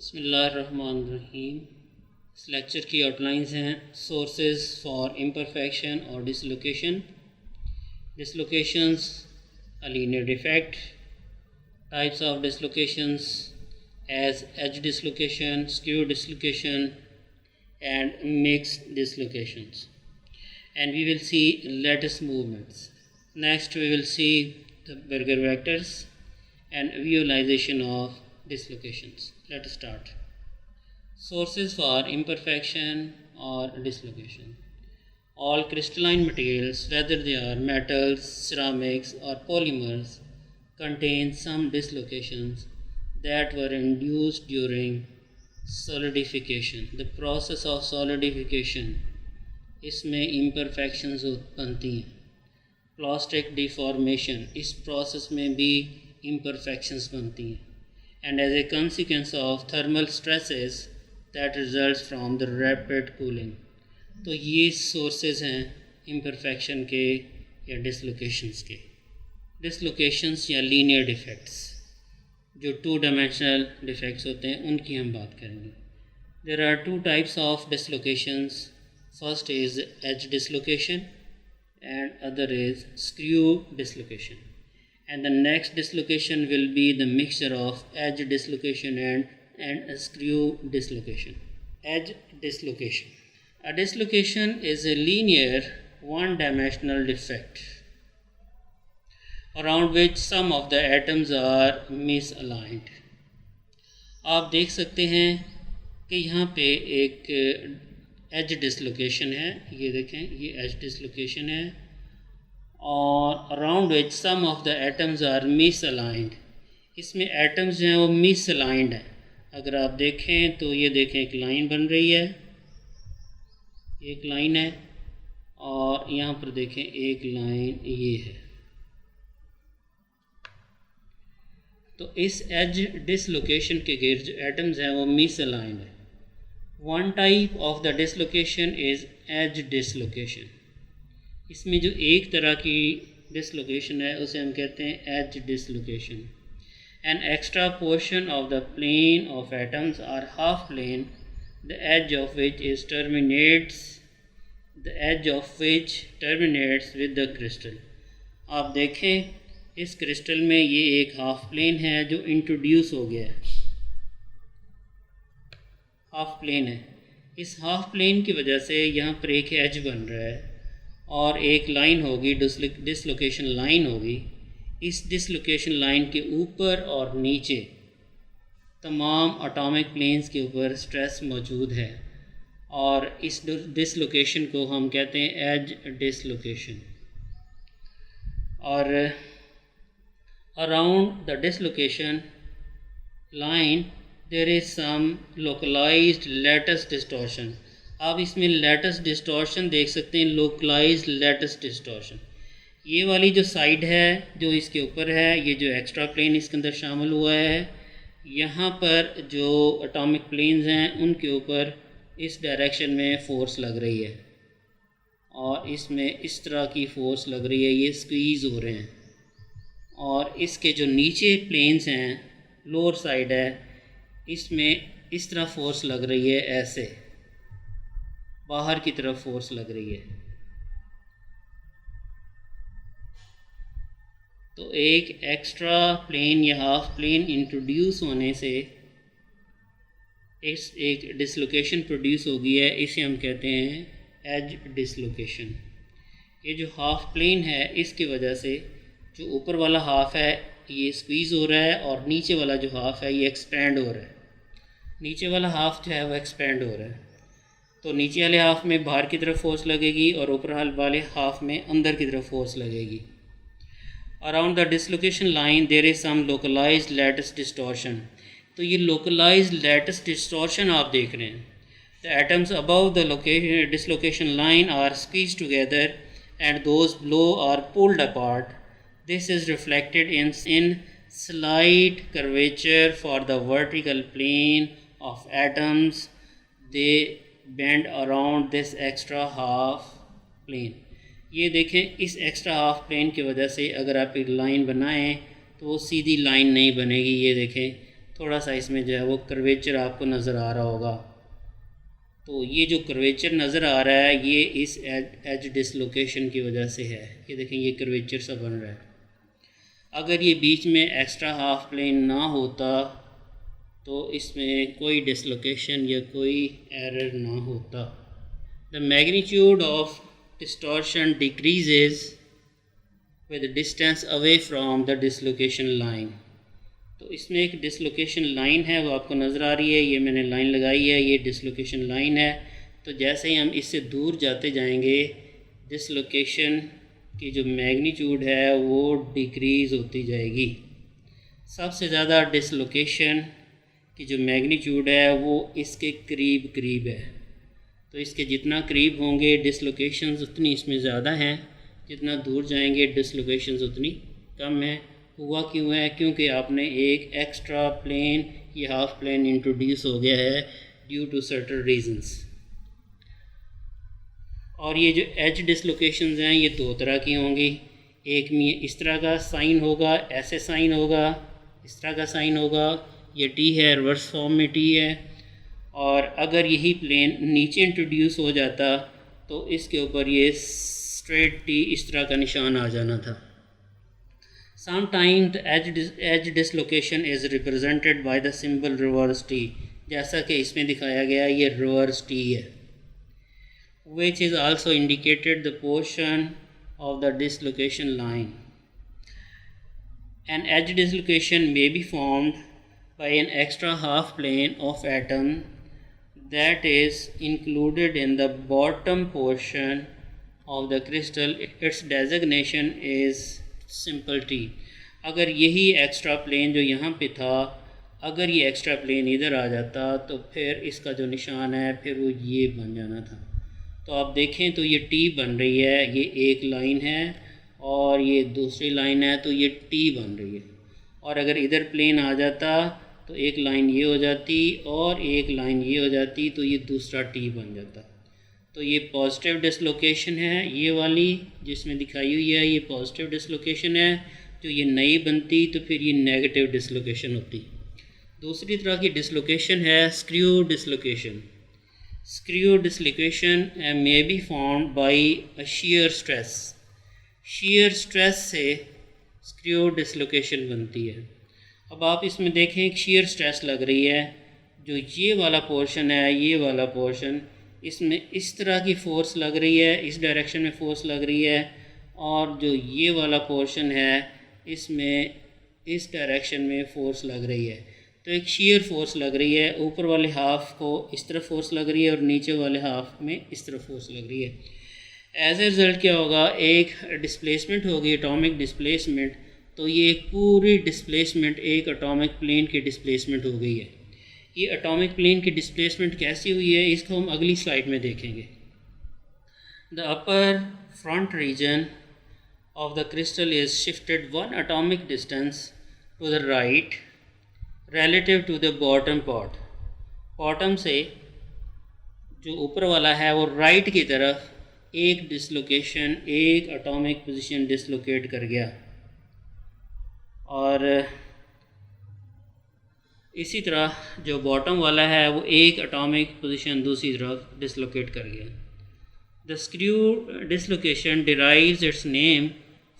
बिस्मिल्लाहिर्रहमानिर्रहीम। इस लेक्चर की आउटलाइंस हैं सोर्सेज फॉर इम्परफेक्शन और dislocation, डिसलोकेशंस, a linear defect, types of dislocations as edge dislocation, skew dislocation and mixed dislocations, and we will see lattice movements. Next we will see the Berger vectors and visualization of dislocations. Let us start. Sources for imperfection or dislocation. All crystalline materials, whether they are metals, ceramics or polymers, contain some dislocations that were induced during solidification. The process of solidification, इसमें imperfections बनती हैं. Plastic deformation, इस process में भी imperfections बनती हैं. And as a consequence of thermal stresses that results from the rapid cooling. तो ये sources हैं imperfection के या dislocations के. Dislocations या linear defects, जो two dimensional defects होते हैं उनकी हम बात करेंगे. There are two types of dislocations. First is edge dislocation and other is skew dislocation. And the next dislocation will be the mixture of edge dislocation and skew dislocation. Edge dislocation. A dislocation is a linear one-dimensional defect around which some of the atoms are misaligned. आप देख सकते हैं कि यहाँ पे एक as dislocation है, ये देखें ये एज डिसलोकेशन है और around which some of the atoms are misaligned. इसमें एटम्स जो हैं वो मिसअलाइंड हैं. अगर आप देखें तो ये देखें एक लाइन बन रही है, एक लाइन है और यहाँ पर देखें एक लाइन ये है. तो इस एज डिसलोकेशन के गिर्द जो एटम्स हैं वो मिसअलाइंड है. One type of the dislocation is edge dislocation. इसमें जो एक तरह की डिसलोकेशन है उसे हम कहते हैं edge dislocation. An extra portion of the plane of atoms or half plane the edge of which terminates with the crystal. आप देखें इस क्रिस्टल में ये एक हाफ प्लेन है जो इंट्रोड्यूस हो गया है, हाफ प्लेन है. इस हाफ प्लेन की वजह से यहाँ पर एक एज बन रहा है और एक लाइन होगी, डिसलोकेशन लाइन होगी. इस डिसलोकेशन लाइन के ऊपर और नीचे तमाम एटॉमिक प्लेन्स के ऊपर स्ट्रेस मौजूद है और इस डिसलोकेशन को हम कहते हैं एज डिसलोकेशन. और around the dislocation line there is some localised lattice distortion. आप इसमें लैटिस डिस्टॉर्शन देख सकते हैं, लोकलाइज्ड लैटिस डिस्टॉर्शन. ये वाली जो साइड है जो इसके ऊपर है, ये जो एक्स्ट्रा प्लेन इसके अंदर शामिल हुआ है, यहाँ पर जो एटॉमिक प्लेन्स हैं उनके ऊपर इस डायरेक्शन में फ़ोर्स लग रही है और इसमें इस तरह की फ़ोर्स लग रही है, ये स्क्वीज़ हो रहे हैं. और इसके जो नीचे प्लेन्स हैं, लोअर साइड है, इसमें इस तरह फ़ोर्स लग रही है, ऐसे बाहर की तरफ फोर्स लग रही है. तो एक एक्स्ट्रा प्लेन या हाफ प्लेन इंट्रोड्यूस होने से इस एक डिसलोकेशन प्रोड्यूस हो गई है, इसे हम कहते हैं एज डिसलोकेशन. ये जो हाफ प्लेन है इसकी वजह से जो ऊपर वाला हाफ है ये स्क्वीज़ हो रहा है और नीचे वाला जो हाफ है ये एक्सपेंड हो रहा है. नीचे वाला हाफ जो है वो एक्सपेंड हो रहा है. तो नीचे वाले हाफ में बाहर की तरफ फोर्स लगेगी और ऊपर वाले हाफ में अंदर की तरफ फोर्स लगेगी. Around the dislocation line there is some localised lattice distortion. तो ये लोकलाइज्ड लैटिस डिस्टॉर्शन आप देख रहे हैं. The atoms above the dislocation line are squeezed together and those below are pulled apart. This is reflected in slight curvature for the vertical plane of atoms. They bend around this extra half plane. ये देखें इस extra half plane की वजह से अगर आप एक line बनाएं तो वो सीधी लाइन नहीं बनेगी. ये देखें थोड़ा सा इसमें जो है वो कर्वेचर आपको नज़र आ रहा होगा। तो ये जो कर्वेचर नज़र आ रहा है ये इस एज डिसलोकेशन की वजह से है। ये देखें ये कर्वेचर सा बन रहा है। अगर ये बीच में एक्स्ट्रा हाफ प्लेन ना होता तो इसमें कोई डिसलोकेशन या कोई एरर ना होता। The magnitude of distortion decreases with distance away from the dislocation line. तो इसमें एक डिसलोकेशन लाइन है वो आपको नज़र आ रही है, ये मैंने लाइन लगाई है, ये डिसलोकेशन लाइन है। तो जैसे ही हम इससे दूर जाते जाएंगे डिसलोकेशन की जो मैग्नीट्यूड है वो डिक्रीज़ होती जाएगी। सबसे ज़्यादा डिसलोकेशन की जो मैग्नीट्यूड है वो इसके करीब करीब है। तो इसके जितना करीब होंगे डिसलोकेशंस उतनी इसमें ज़्यादा हैं, जितना दूर जाएंगे डिसलोकेशंस उतनी कम है। हुआ क्यों है? क्योंकि आपने एक एक्स्ट्रा प्लेन या हाफ प्लेन इंट्रोड्यूस हो गया है ड्यू टू सर्टेन रीजंस। और ये जो एज डिसलोकेशंस हैं ये दो तरह की होंगी। एक में इस तरह का साइन होगा, ऐसे साइन होगा, इस तरह का साइन होगा, ये टी है, रिवर्स फॉर्म में टी है। और अगर यही प्लेन नीचे इंट्रोड्यूस हो जाता तो इसके ऊपर ये स्ट्रेट टी इस तरह का निशान आ जाना था। Sometimes the edge dislocation is represented by the symbol reverse T, जैसा कि इसमें दिखाया गया ये reverse T है, which is also indicated the portion of the dislocation line. An edge dislocation may be formed by an extra half plane of atom that is included in the bottom portion of the crystal. Its designation is simple T. अगर यही extra plane जो यहाँ पे था, अगर ये extra plane इधर आ जाता तो फिर इसका जो निशान है फिर वो ये बन जाना था। तो आप देखें तो ये टी बन रही है, ये एक लाइन है और ये दूसरी लाइन है, तो ये टी बन रही है। और अगर इधर प्लेन आ जाता तो एक लाइन ये हो जाती और एक लाइन ये हो जाती, तो ये दूसरा टी बन जाता। तो ये पॉजिटिव डिसलोकेशन है, ये वाली जिसमें दिखाई हुई है ये पॉजिटिव डिसलोकेशन है। जो ये नई बनती तो फिर ये नेगेटिव डिसलोकेशन होती। दूसरी तरह की डिसलोकेशन है screw dislocation. Screw dislocation may be formed by a shear stress. Shear stress से स्क्रू डिसलोकेशन बनती है। अब आप इसमें देखें एक शीयर स्ट्रेस लग रही है, जो ये वाला पोर्शन है, ये वाला पोर्शन, इसमें इस तरह की फ़ोर्स लग रही है, इस डायरेक्शन में फ़ोर्स लग रही है, और जो ये वाला पोर्शन है इसमें इस डायरेक्शन में फ़ोर्स लग रही है। तो एक शीयर फ़ोर्स लग रही है, ऊपर वाले हाफ़ को इस तरफ फ़ोर्स लग रही है और नीचे वाले हाफ़ में इस तरफ फ़ोर्स लग रही है। एज ए रिज़ल्ट क्या होगा, एक डिस्प्लेसमेंट होगी, एटॉमिक डिस्प्लेसमेंट। तो ये एक पूरी डिस्प्लेसमेंट एक एटॉमिक प्लेन की डिस्प्लेसमेंट हो गई है। ये एटॉमिक प्लेन की डिस्प्लेसमेंट कैसी हुई है इसको हम अगली स्लाइड में देखेंगे। The upper front region of the crystal is shifted 1 atomic distance to the right relative to the bottom part. Bottom से जो ऊपर वाला है वो राइट की तरफ एक डिसलोकेशन, एक एटॉमिक पोजीशन डिसलोकेट कर गया, और इसी तरह जो बॉटम वाला है वो एक एटॉमिक पोजीशन दूसरी तरफ डिसलोकेट कर गया। The screw dislocation derives its name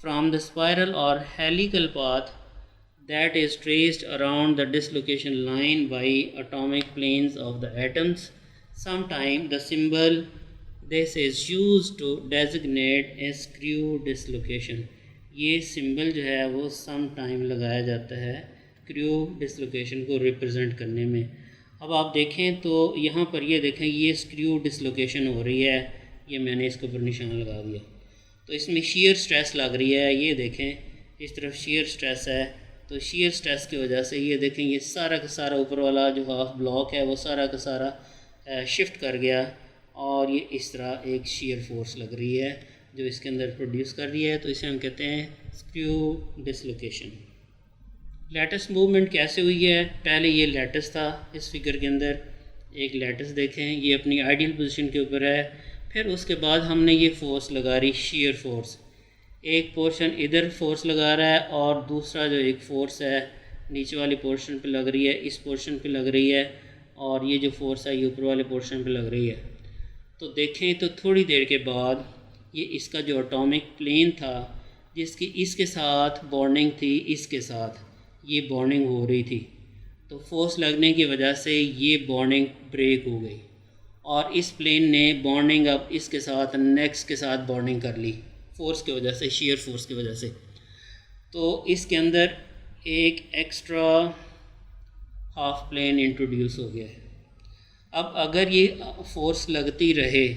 from the spiral और helical path that is traced around the dislocation line by atomic planes of the atoms. Sometimes the symbol this is used to designate a screw dislocation. ये symbol जो है वो some time लगाया जाता है screw dislocation को represent करने में। अब आप देखें तो यहाँ पर ये देखें ये स्क्रू डिसलोकेशन हो रही है, ये मैंने इसके ऊपर निशान लगा दिया। तो इसमें शीयर स्ट्रेस लग रही है, ये देखें इस तरफ शीयर स्ट्रेस है। तो शीयर स्ट्रेस की वजह से ये देखें ये सारा का सारा ऊपर वाला जो हाफ ब्लॉक है वो सारा का सारा शिफ्ट कर गया, और ये इस तरह एक शीयर फोर्स लग रही है जो इसके अंदर प्रोड्यूस कर रही है। तो इसे हम कहते हैं स्क्रू डिसलोकेशन। लैटिस मूवमेंट कैसे हुई है, पहले ये लैटिस था, इस फिगर के अंदर एक लैटिस देखें, ये अपनी आइडियल पोजीशन के ऊपर है। फिर उसके बाद हमने ये फोर्स लगा रही शीयर फोर्स, एक पोर्शन इधर फोर्स लगा रहा है और दूसरा जो एक फोर्स है नीचे वाले पोर्शन पे लग रही है, इस पोर्शन पे लग रही है, और ये जो फोर्स है ये ऊपर वाले पोर्शन पे लग रही है। तो देखें तो थोड़ी देर के बाद ये इसका जो एटॉमिक प्लेन था जिसकी इसके साथ बॉन्डिंग थी, इसके साथ ये बॉन्डिंग हो रही थी, तो फोर्स लगने की वजह से ये बॉन्डिंग ब्रेक हो गई और इस प्लेन ने बॉन्डिंग अब इसके साथ नेक्स्ट के साथ बॉन्डिंग कर ली फोर्स की वजह से, शेयर फोर्स की वजह से। तो इसके अंदर एक एक्स्ट्रा हाफ प्लेन इंट्रोड्यूस हो गया है। अब अगर ये फोर्स लगती रहे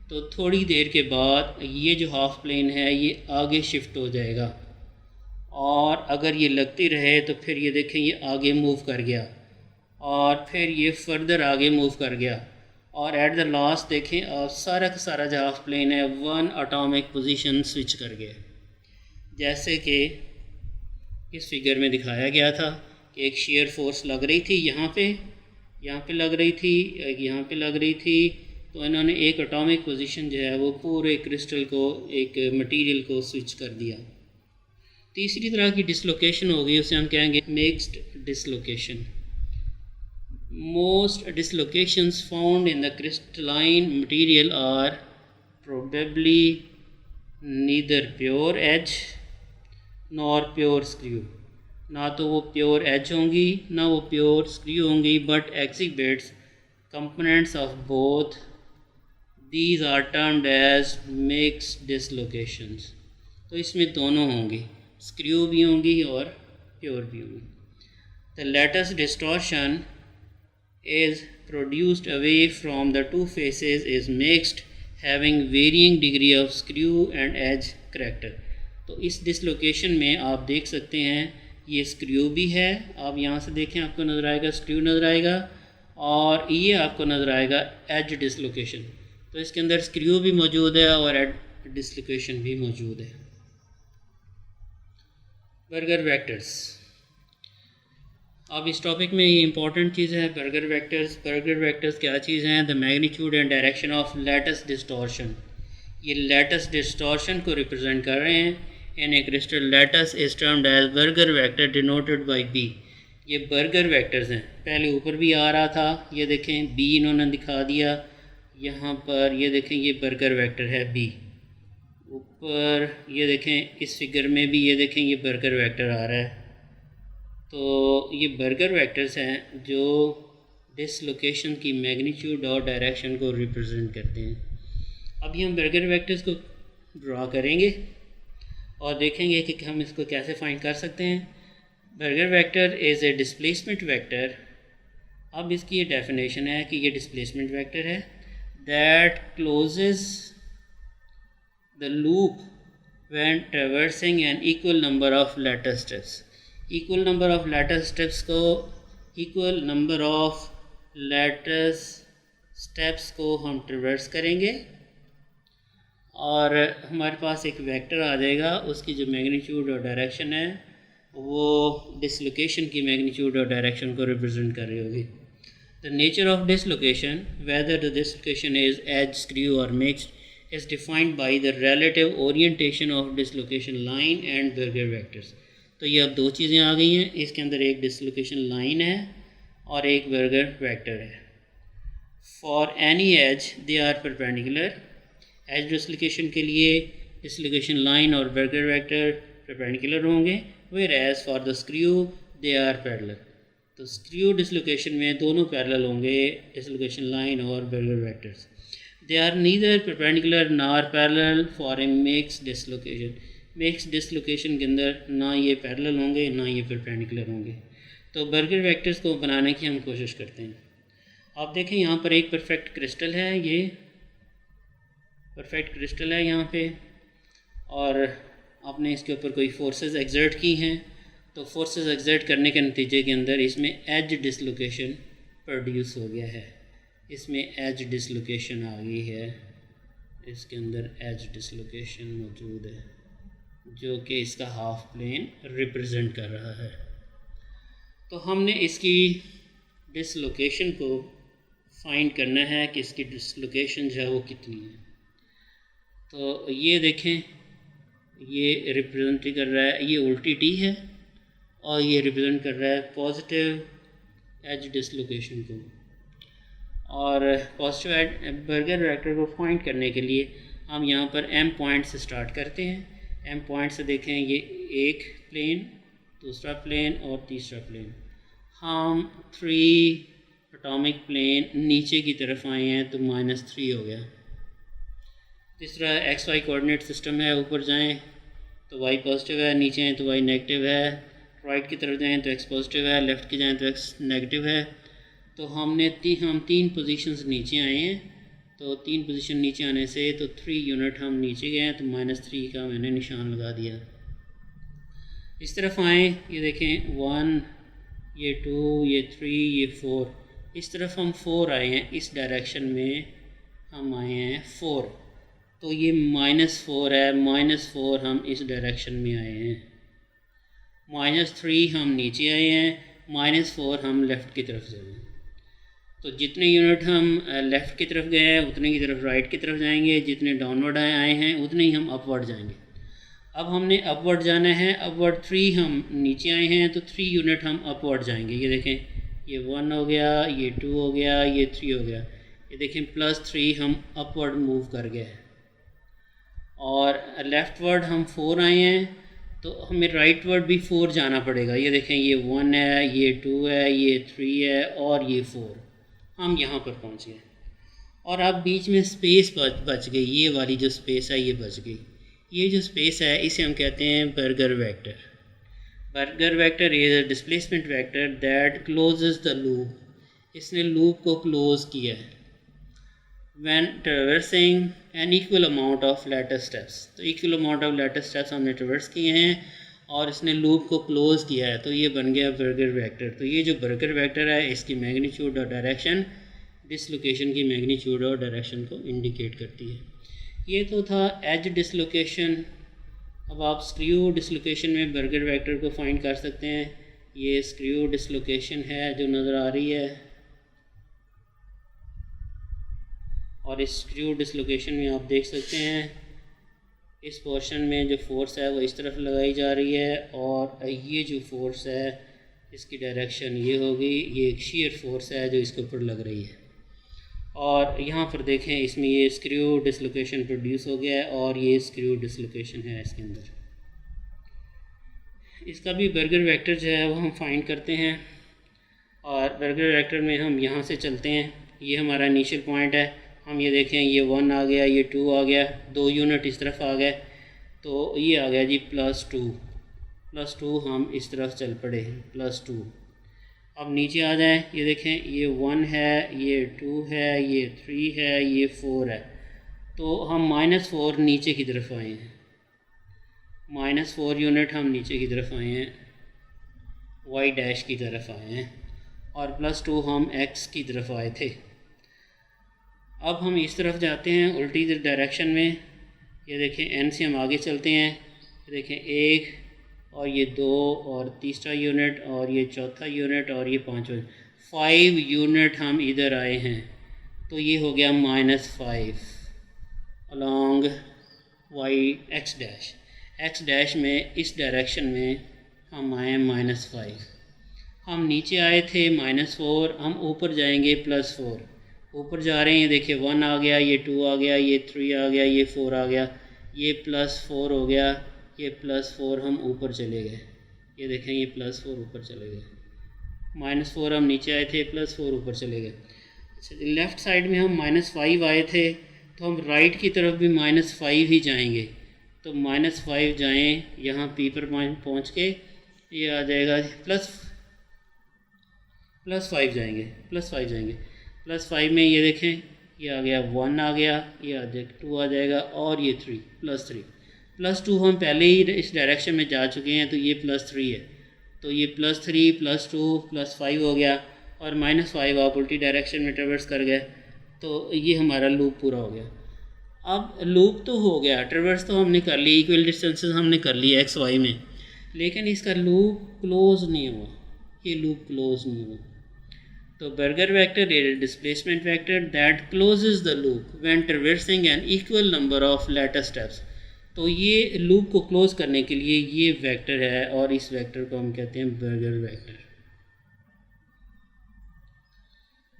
तो थोड़ी देर के बाद ये जो हाफ प्लेन है ये आगे शिफ्ट हो जाएगा, और अगर ये लगती रहे तो फिर ये देखें ये आगे मूव कर गया और फिर ये फर्दर आगे मूव कर गया, और एट द लास्ट देखें सारा का सारा जो हाफ प्लेन है वन एटॉमिक पोजीशन स्विच कर गया। जैसे कि इस फिगर में दिखाया गया था कि एक शेयर फोर्स लग रही थी यहाँ पे लग रही थी, यहाँ पे लग रही थी, तो इन्होंने एक एटॉमिक पोजीशन जो है वो पूरे क्रिस्टल को, एक मटेरियल को स्विच कर दिया। तीसरी तरह की डिसलोकेशन होगी, उसे हम कहेंगे mixed dislocation. Most dislocations found in the crystalline material are probably neither pure edge nor pure screw। ना तो वो प्योर एज होंगी ना वो प्योर स्क्रू होंगी, but exhibits components of both। These are termed as mixed dislocations। तो इसमें दोनों होंगी, स्क्रू भी होंगी और प्योर भी होंगी। The lattice distortion is produced away from the two faces is mixed, having varying degree of screw and edge character। तो इस डिसलोकेशन में आप देख सकते हैं ये स्क्रू भी है, आप यहाँ से देखें आपको नज़र आएगा स्क्रू नज़र आएगा, और ये आपको नज़र आएगा एज डिसलोकेशन। तो इसके अंदर स्क्रू भी मौजूद है और एज डिसलोकेशन भी मौजूद है। बर्गर वेक्टर्स, अब इस टॉपिक में ये इंपॉर्टेंट चीज़ है बर्गर वेक्टर्स। बर्गर वेक्टर्स क्या चीज़ हैं? The magnitude and direction of lattice distortion. ये लैटिस डिस्टॉर्शन को रिप्रेजेंट कर रहे हैं। In a crystal lattice is termed as Burger vector denoted by B. ये बर्गर वेक्टर्स हैं, पहले ऊपर भी आ रहा था, ये देखें बी इन्होंने दिखा दिया यहाँ पर, ये देखें ये बर्गर वेक्टर है बी ऊपर, ये देखें इस फिगर में भी ये देखें ये बर्गर वेक्टर आ रहा है। तो ये बर्गर वेक्टर्स हैं जो डिसलोकेशन की मैग्नीट्यूड और डायरेक्शन को रिप्रेजेंट करते हैं। अभी हम बर्गर वेक्टर्स को ड्रा करेंगे और देखेंगे कि हम इसको कैसे फाइंड कर सकते हैं। Burger vector is a displacement vector. अब इसकी ये डेफिनेशन है कि ये डिस्प्लेसमेंट वेक्टर है that closes the loop when traversing an equal number of lattice steps. Equal number of lattice steps को, equal number of lattice steps को हम ट्रैवर्स करेंगे और हमारे पास एक वेक्टर आ जाएगा, उसकी जो मैग्नीट्यूड और डायरेक्शन है वो डिसलोकेशन की मैग्नीट्यूड और डायरेक्शन को रिप्रेजेंट कर रही होगी। The nature of dislocation, whether the dislocation is edge, screw और mixed, is defined by the relative orientation of dislocation line and burger vectors. तो ये अब दो चीज़ें आ गई हैं, इसके अंदर एक डिसलोकेशन लाइन है और एक बर्गर वेक्टर है। For any edge they are perpendicular. Edge dislocation के लिए डिसलोकेशन लाइन और बर्गर वेक्टर परपेंडिकुलर होंगे, whereas for the screw they are parallel. तो स्क्रू डिसलोकेशन में दोनों पैरेलल होंगे, डिसलोकेशन लाइन और burger vectors. They are neither perpendicular nor parallel for a mixed dislocation। Mix dislocation के अंदर ना ये पैरेलल होंगे ना ये परपेंडिकुलर होंगे। तो बर्गर वेक्टर्स को बनाने की हम कोशिश करते हैं। आप देखें यहाँ पर एक परफेक्ट क्रिस्टल है, ये परफेक्ट क्रिस्टल है यहाँ पे, और आपने इसके ऊपर कोई फोर्सेस एक्सर्ट की हैं, तो फोर्सेस एक्सर्ट करने के नतीजे के अंदर इसमें एज डिसलोकेशन प्रोड्यूस हो गया है, इसमें एज डिसलोकेशन आ गई है, इसके अंदर एज डिसलोकेशन मौजूद है जो कि इसका हाफ प्लेन रिप्रेजेंट कर रहा है। तो हमने इसकी डिसलोकेशन को फाइंड करना है कि इसकी डिसलोकेशन जो है वो कितनी है। तो ये देखें ये रिप्रेजेंट कर रहा है, ये उल्टी टी है और ये रिप्रेजेंट कर रहा है पॉजिटिव एज डिसलोकेशन को। और पॉजिटिव बर्गर वेक्टर को फाइंड करने के लिए हम यहाँ पर एम पॉइंट से स्टार्ट करते हैं। एम पॉइंट से देखें ये एक प्लेन, दूसरा प्लेन और तीसरा प्लेन। हम 3 एटॉमिक प्लेन नीचे की तरफ आए हैं तो -3 हो गया। तीसरा एक्स वाई कोऑर्डिनेट सिस्टम है, ऊपर जाएं तो वाई पॉजिटिव है, नीचे आएँ तो वाई नेगेटिव है, राइट की तरफ जाएँ तो एक्स पॉजिटिव है, लेफ़्ट की जाएँ तो एक्स नेगेटिव है। तो हम 3 पोजीशंस नीचे आए हैं, तो 3 पोजीशन नीचे आने से तो 3 यूनिट हम नीचे गए हैं, तो -3 का मैंने निशान लगा दिया। इस तरफ आएँ, ये देखें 1, ये 2, ये 3, ये 4, इस तरफ हम 4 आए हैं, इस डायरेक्शन में हम आए हैं 4, तो ये -4 है, -4 हम इस डायरेक्शन में आए हैं, -3 हम नीचे आए हैं, -4 हम लेफ़्ट की तरफ जाए हैं। तो जितने यूनिट हम लेफ़्ट की तरफ गए हैं उतने की तरफ राइट की तरफ जाएंगे, जितने डाउनवर्ड आए हैं उतने ही हम अपवर्ड जाएंगे। अब हमने अपवर्ड जाना है, अपवर्ड 3 हम नीचे आए हैं तो 3 यूनिट हम अपवर्ड जाएंगे। ये देखें, ये 1 हो गया, ये 2 हो गया, ये 3 हो गया। ये देखें +3 हम अपवर्ड मूव कर गए। और लेफ़्टवर्ड हम 4 आए हैं तो हमें राइटवर्ड भी 4 जाना पड़ेगा। ये देखें, ये 1 है, ये 2 है, ये 3 है और ये 4, हम यहाँ पर पहुँच गए। और अब बीच में स्पेस बच गई, ये वाली जो स्पेस है ये बच गई। ये जो स्पेस है इसे हम कहते हैं burger vector. Burger vector is a displacement vector that closes the loop. इसने लूप को क्लोज़ किया है when traversing an equal amount of lattice steps। तो equal amount of lattice steps हमने ट्रेवर्स किए हैं और इसने लूप को क्लोज़ किया है, तो ये बन गया बर्गर वेक्टर। तो ये जो बर्गर वेक्टर है इसकी मैग्नीट्यूड और डायरेक्शन डिसलोकेशन की मैग्नीट्यूड और डायरेक्शन को इंडिकेट करती है। ये तो था एज डिसलोकेशन। अब आप स्क्रू डिसलोकेशन में बर्गर वेक्टर को फाइंड कर सकते हैं। ये स्क्रू डिसलोकेशन है जो नज़र आ रही है, और इस स्क्रू डिसलोकेशन में आप देख सकते हैं इस पोर्शन में जो फोर्स है वो इस तरफ लगाई जा रही है, और ये जो फोर्स है इसकी डायरेक्शन ये होगी, ये एक शीयर फोर्स है जो इसके ऊपर लग रही है। और यहाँ पर देखें इसमें ये स्क्रू डिसलोकेशन प्रोड्यूस हो गया है और ये स्क्रू डिसलोकेशन है इसके अंदर। इसका भी बर्गर वेक्टर जो है वो हम फाइंड करते हैं, और बर्गर वेक्टर में हम यहाँ से चलते हैं। ये हमारा इनिशियल पॉइंट है, हम ये देखें ये 1 आ गया, ये 2 आ गया, 2 यूनिट इस तरफ आ गए, तो ये आ गया जी +2 हम इस तरफ चल पड़े हैं +2। अब नीचे आ जाएं, ये देखें ये 1 है, ये 2 है, ये 3 है, ये 4 है, तो हम -4 नीचे की तरफ आए हैं, -4 यूनिट हम नीचे की तरफ आए हैं, y डैश की तरफ आए हैं, और +2 हम x की तरफ आए थे। अब हम इस तरफ जाते हैं उल्टी डायरेक्शन में। ये देखें n से हम आगे चलते हैं, ये देखें 1 और ये 2 और तीसरा यूनिट और ये चौथा यूनिट और ये 5 यूनिट हम इधर आए हैं, तो ये हो गया -5 अलॉन्ग x डैश में इस डायरेक्शन में हम आए -5। हम नीचे आए थे -4, हम ऊपर जाएंगे +4, ऊपर जा रहे हैं। देखिए 1 आ गया, ये 2 आ गया, ये 3 आ गया, ये 4 आ गया, ये +4 हो गया, ये +4 हम ऊपर चले गए। ये देखें ये +4 ऊपर चले गए, -4 हम नीचे आए थे, +4 ऊपर चले गए। अच्छा, लेफ़्ट साइड में हम -5 आए थे, तो हम राइट की तरफ भी -5 ही जाएंगे, तो -5 जाएं, यहाँ P पर पहुँच के ये आ जाएगा +5 जाएंगे, +5 में ये देखें ये आ गया 1 आ गया, ये आ जाएगा 2 आ जाएगा, और ये 3 +2 हम पहले ही इस डायरेक्शन में जा चुके हैं, तो ये +3 है, तो ये +3 +2 +5 हो गया, और -5 आप उल्टी डायरेक्शन में ट्रेवर्स कर गए, तो ये हमारा लूप पूरा हो गया। अब लूप तो हो गया, ट्रेवर्स तो हमने कर ली, इक्वल डिस्टेंसेस हमने कर ली x y में, लेकिन इसका लूप क्लोज नहीं हुआ, ये लूप क्लोज नहीं हुआ। तो burger vector is a displacement vector that closes the loop when traversing an equal number of lattice steps। तो ये लूप को क्लोज करने के लिए ये वेक्टर है और इस वेक्टर को हम कहते हैं बर्गर वेक्टर।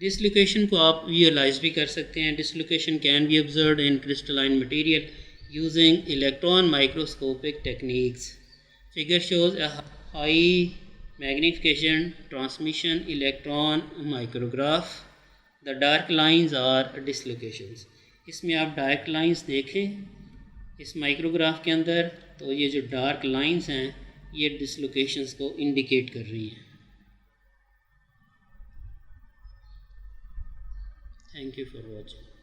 डिसलोकेशन को आप विजुअलाइज भी कर सकते हैं। Dislocation can be observed in crystalline material using electron microscopic techniques. Figure shows a high magnification transmission electron micrograph. The dark lines are dislocations. इसमें आप डार्क लाइंस देखें इस माइक्रोग्राफ के अंदर, तो ये जो डार्क लाइंस हैं ये डिसलोकेशंस को इंडिकेट कर रही हैं। Thank you for watching.